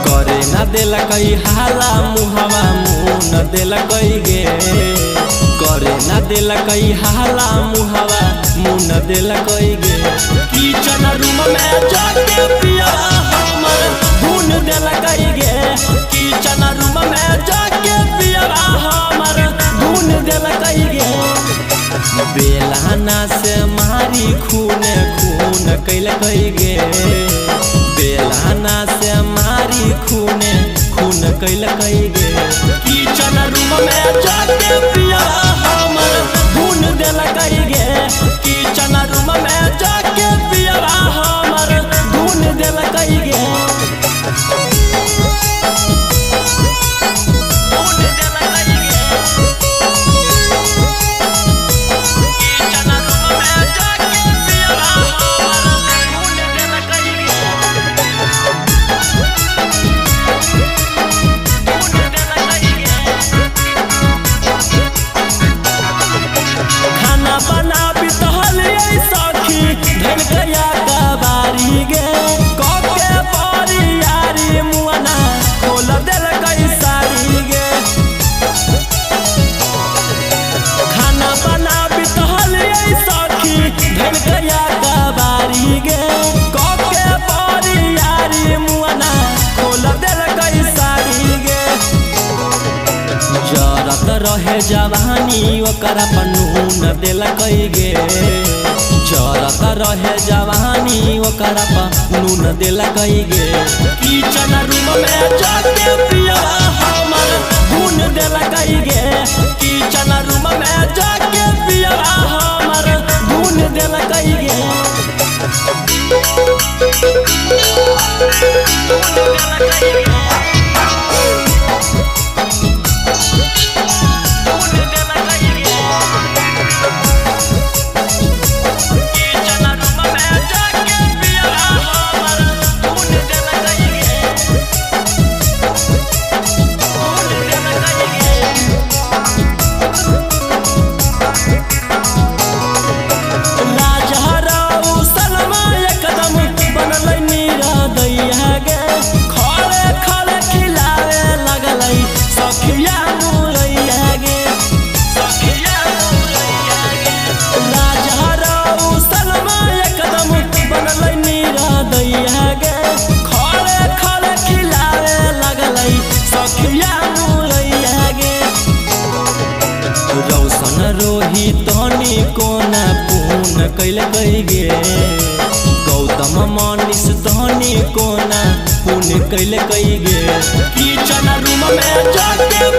करे न दिलकई हाला मुहवा मुँह न दिलकई गे। करे न दिलकई हाला मुहवा मुँह न दिलकई गे। किचन रूम में जाके पिया हमर भून दिलकई गे। किचन रूम में जाके पिया हमर भून दिलकई गे। बेलहना से मारी खून खून कैलकई गे। बेलहना से मारी खून खून कैलकई गे। किचन रूम में जाके पिया हमर भून दिलकई गे। किचन रूम में जाके पिया हमर भून दिलकई गे। रहे जवानी ओकरा पर नून दिलकई गे। जरत रहे जवानी ओकरा पर नून दिलकई गे। किचन रूम में जाके पिया हमर भून दिलकई गे। किचन रूम में जाके पिया हमर भून दिलकई गे। रौशन रोही तनी कोना पून कैलकई गे। गौतम मनीष तनी कोना पून कैलकई गे। किचन रूम में जाके